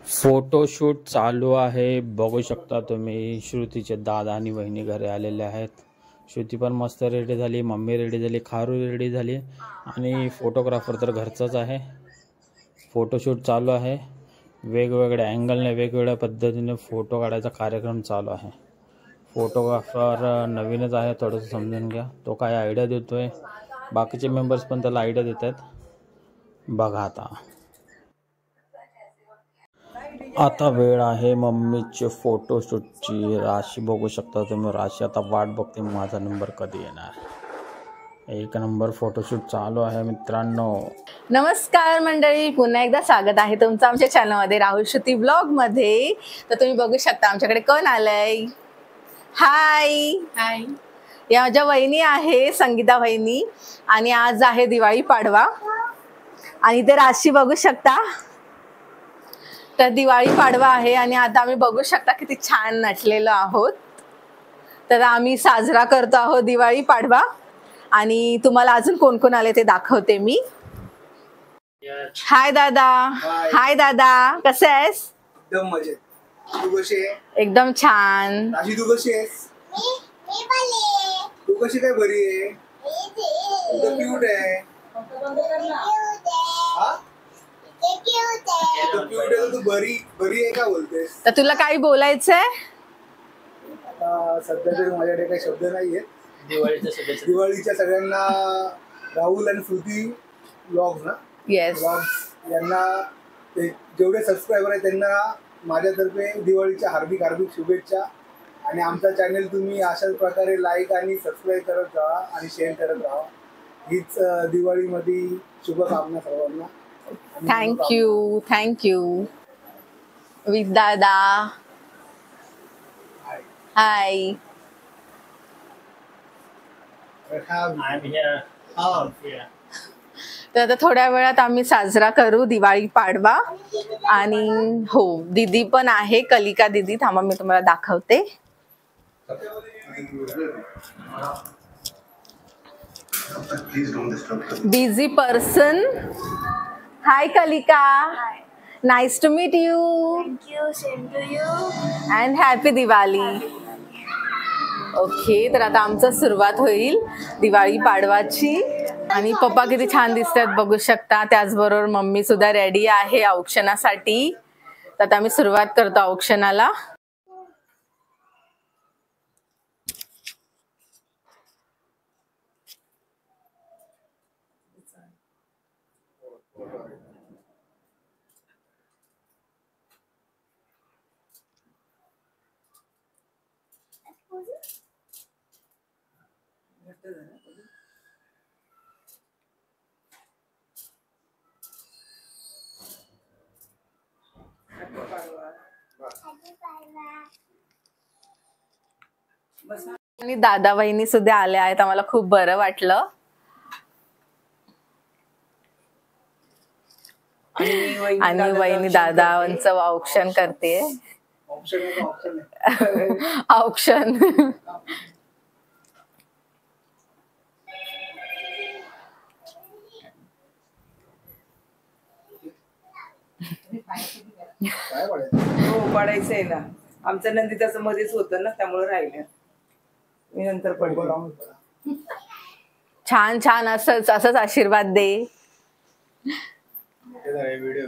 Photoshoot चालू आहे, बघू शकता तुम्ही. श्रुतीचे दादा आणि वहिनी घरी आलेले आहेत. श्रुती पण मस्त रेडी झाली, मम्मी रेडी झाली, खारू रेडी झाली आणि फोटोग्राफर तर घरचाच आहे. फोटोशूट चालू आहे, वेगवेगळ्या अँगलने वेगवेगळ्या पद्धतीने फोटो काढायचा कार्यक्रम चालू आहे. फोटोग्राफर नवीनच आहे, थोडंसं समजून घ्या. तो काय आयडिया देतोय, बाकीचे मेंबर्स पण त्याला आयडिया देत आहेत. बघा आता वेळ आहे मम्मीचे फोटोशूटची. राशी बघू शकता तुम्ही. राशी आता वाट बघते माझा नंबर कधी येणार. एक नंबर फोटोशूट चालू आहे मित्रांनो. नमस्कार मंडळी, पुन्हा एकदा स्वागत आहे तुमचं आमच्या चॅनलमध्ये, राहुल श्रुती ब्लॉगमध्ये. तर तुम्ही बघू शकता आमच्याकडे कोण आलंय. हाय हाय, या माझ्या वहिनी आहे, संगीता वहिनी. आणि आज आहे दिवाळी पाडवा आणि ते राशी बघू शकता. तर दिवाळी पाडवा आहे आणि आता आम्ही बघू शकता किती छान नटलेलो आहोत. तर आम्ही साजरा करतो आहोत दिवाळी पाडवा. आणि तुम्हाला अजून कोण कोण आले ते दाखवते मी. हाय दादा. हाय दादा, कसे आहेस? एकदम मजेत. तू कशी आहे? एकदम छान. राशी तू कशी आहेस? मी बरी. तू कशी काय बरी आहे? तू क्यूट आहे. हा? तू बरी आहे का बोलतेस? तर तुला काही बोलायचंय? आता सध्या तरी माझ्याकडे काही शब्द नाहीयेत. दिवाळीच्या सगळ्यांना राहुल आणि श्रुती ब्लॉग्स ना, येस, ब्लॉग्स यांना जेवढे सबस्क्रायबर आहेत त्यांना माझ्यातर्फे दिवाळीच्या हार्दिक शुभेच्छा. आणि आमचा चॅनल तुम्ही अशाच प्रकारे लाईक आणि सबस्क्राईब करत राहा आणि शेअर करत राहा. हीच दिवाळीमध्ये शुभकामना सर्वांना. थँक्यू. विथ दादा. हाय. तर आता थोड्या वेळात आम्ही साजरा करू दिवाळी पाडवा. आणि हो, दीदी पण आहे, कलिका दीदी. थांबा मी तुम्हाला दाखवते. Busy person. Hi Kalika. Nice to meet you. Thank you, same to you. And happy Diwali. Okay, तर आता आमचं सुरुवात होईल दिवाळी पाडवाची. आणि पप्पा किती छान दिसतात बघू शकता. त्याचबरोबर मम्मी सुद्धा रेडी आहे औक्षणासाठी. तर आता आम्ही सुरुवात करतो औक्षणाला. आणि दादा वहिनी सुद्धा आल्या आहेत. आम्हाला खूप बरं वाटलं. आणि वहिनी दादांचं औक्षण करते. औक्षण. पडायचंय ना, आमचं नंदिताचं मध्येच होतं ना, त्यामुळे राहिलं. मी नंतर पडलो. छान छान, असंच आशीर्वाद दे. व्हिडिओ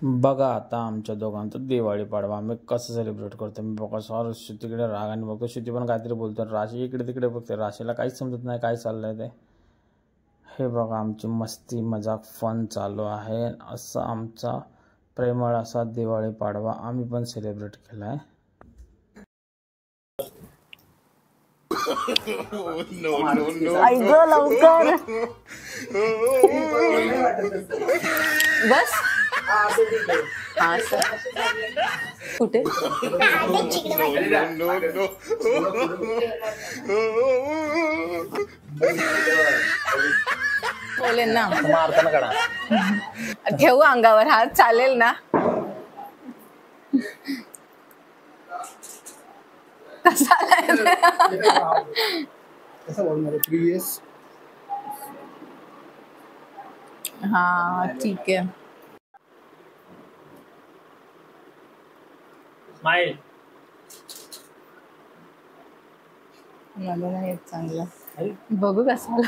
बघा आता आमच्या दोघांचं दिवाळी पाडवा आम्ही कसं सेलिब्रेट करतो. मी बघा सॉरी श्रुतीकडे रागाने बघतो. श्रुती पण काहीतरी बोलतो. राशी इकडे तिकडे बघते. राशीला काहीच समजत नाही काय चाललंय ते. हे बघा आमची मस्ती मजाक फन चालू आहे. असं आमचा प्रेमळ असा दिवाळी पाडवा आम्ही पण सेलिब्रेट केलाय. लवकर बस. हा सर, कुठे? बोलेन ना. मारताना काढा. ठेवू अंगावर हात, चालेल ना? कसा आलाय? कसं बोलणार प्रिव्हियस. हा ठीक आहे. स्माईल. मला नाही येत चांगलं. बघू कसं आलं.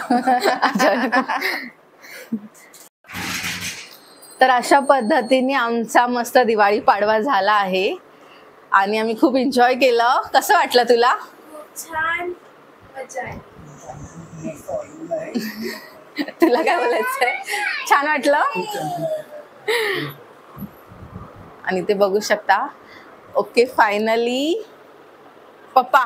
तर अशा पद्धतीने आमचा मस्त दिवाळी पाडवा झाला आहे आणि आम्ही खूप एन्जॉय केलं. कसं वाटलं तुला? छान मजा आहे. तुला काय बोलायचंय? छान वाटलं. आणि ते बघू शकता. ओके फायनली पप्पा.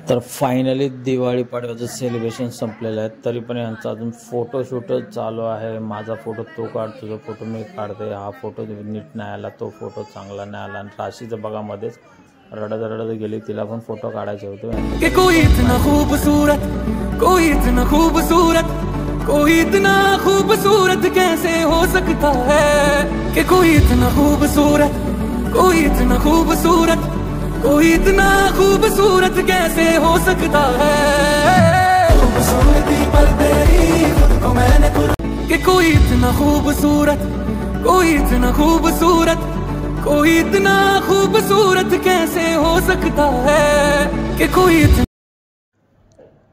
तर फायनली दिवाळी पाडव्याचं सेलिब्रेशन संपलेलं आहे. तरी पण यांचा अजून फोटोशूट चालू आहे. माझा फोटो तो काढ, तुझा फोटो मी काढते. हा फोटो नीट नाही आला, तो फोटो चांगला नाही आला. आणि राशीचं बघा मध्येच रडत रडत गेली, तिला पण फोटो काढायचे होते. कि कोई इतना खूबसूरत, कोई इतना खूबसूरत, कोई इतना खूबसूरत कैसे हो सकता है. कि कोई इतना खूबसूरत, कोई इतना खूबसूरत, कोई इतना खूबसूरत कैसे हो सकता है. खूबसूरती पर तेरी खुद को मैंने कि कोई इतना खूबसूरत, कोई इतना खूबसूरत, कोई इतना खूबसूरत कैसे हो सकता है. कि कोई इतना.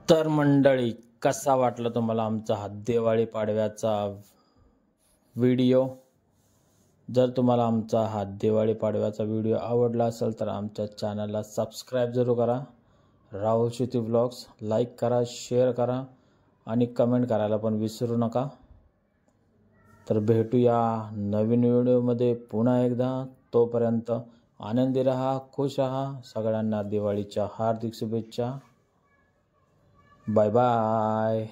तर मंडळी, कसा वाटला तुम्हाला आमचा हा दिवाळी पाडव्याचा व्हिडिओ? जर तुम्हाला आमचा हा दिवाळी पाडव्याचा व्हिडिओ आवडला असेल तर आमच्या चॅनलला सबस्क्राईब जरूर करा. राहुल श्रुती ब्लॉग्स लाईक करा, शेअर करा आणि कमेंट करायला पण विसरू नका. तर भेटूया नवीन व्हिडिओमध्ये पुन्हा एकदा. तोपर्यंत आनंदी रहा, खुश रहा. सगळ्यांना दिवाळीच्या हार्दिक शुभेच्छा. Bye bye.